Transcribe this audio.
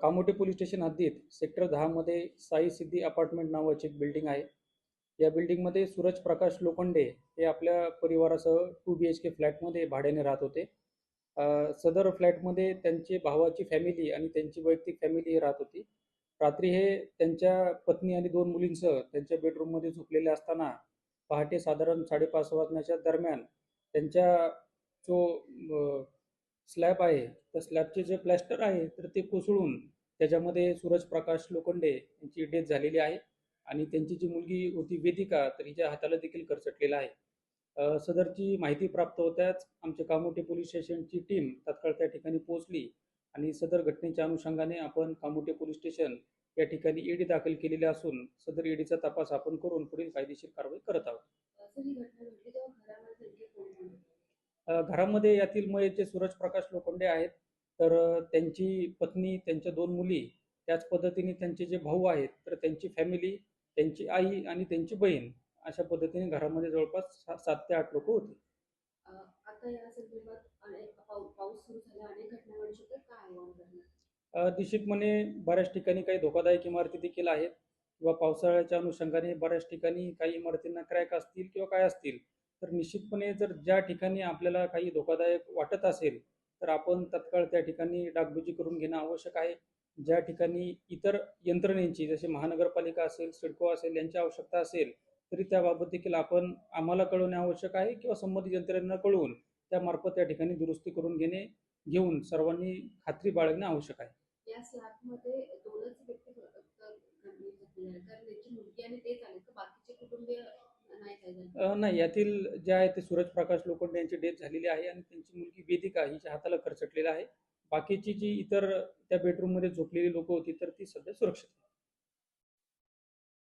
Kamothe police station हद्दीत sector 10 मध्ये साई सिद्धी apartment नावाची एक बिल्डिंग आहे. या बिल्डिंगमध्ये सूरज प्रकाश लोखंडे हे आपल्या परिवारासह 2 BHK फ्लॅटमध्ये भाड्याने राहत होते. सदर फ्लॅटमध्ये त्यांचे भावाची फॅमिली आणि त्यांची वैयक्तिक फॅमिली राहत होती. रात्री हे त्यांच्या पत्नी आणि 2 मुलींसह त्यांच्या बेडरूममध्ये झोपलेले असताना पहाटे साधारण 5:30 वाजण्याच्या दरम्यान त्यांच्या जो स्लॅब आहे, त्या स्लॅबचे जे प्लॅस्टर आहे तर ते कोसळून त्याच्यामध्ये सूरज प्रकाश लोखंडे यांची डेथ झालेली आहे आणि त्यांची जी मुलगी होती वेदिका तर हिच्या हाताला देखील करचटलेला आहे. सदरची माहिती प्राप्त होताच आमच्या कामोठे पोलीस स्टेशनची टीम तात्काळ त्या ठिकाणी पोहोचली आणि सदर घटनेच्या अनुषंगाने आपण कामोठे पोलीस स्टेशन या ठिकाणी ईडी दाखल केलेली असून सदर ईडीचा तपास आपण करून पुढील कायदेशीर कारवाई करत आहोत. सर ही घटना घडली तेव्हा घरामध्ये नेमके कोण कोण होते? घरामध्ये यातील मयत जे सूरज प्रकाश लोखंडे आहेत तर त्यांची पत्नी, त्यांच्या 2 मुली, त्याच पद्धतीने त्यांचे जे भाऊ आहेत तर त्यांची फॅमिली, त्यांची आई आणि त्यांची बहीण अशा पद्धतीने घरामध्ये जवळपास 7 ते 8 लोक होते. अ, आता या संदर्भात अनेक पाऊस सुरू झाला, अनेक घटना घडू शकतात. काय आव्हान करणार? निश्चितपणे बऱ्याच ठिकाणी काही धोकादायक इमारती देखील आहेत किंवा पावसाळ्याच्या अनुषंगाने बऱ्याच ठिकाणी काही इमारतींना क्रॅक असतील किंवा काय असतील, तर निश्चितपणे जर ज्या ठिकाणी आपल्याला काही धोकादायक वाटत असेल तर आपण तत्काळ त्या ठिकाणी डागडुजी करून घेणं आवश्यक आहे. ज्या ठिकाणी इतर यंत्रणेची जसे महानगरपालिका असेल, सिडको असेल यांची आवश्यकता असेल तरी त्याबाबत देखील आपण आम्हाला कळवणे आवश्यक आहे किंवा संबंधित यंत्रणेला कळवून त्यामार्फत त्या ठिकाणी दुरुस्ती करून घेऊन सर्वांनी खात्री बाळगणे आवश्यक आहे. या स्लॅबमध्ये दोनच व्यक्ती फक्त जखमी झाले, कारण त्यांची मुलगी आणि तेच आले, तर बाकीचे कुटुंबीय नाही काय झाले? नाही, यातील जे आहे ते सूरज प्रकाश लोखंडे यांची डेथ झालेली आहे आणि त्यांची मुलगी वेदिका हिच्या हाताला खरचटलेला आहे. बाकीची जी इतर त्या बेडरूममध्ये झोपलेली लोक होती तर ती सध्या सुरक्षित आहेत.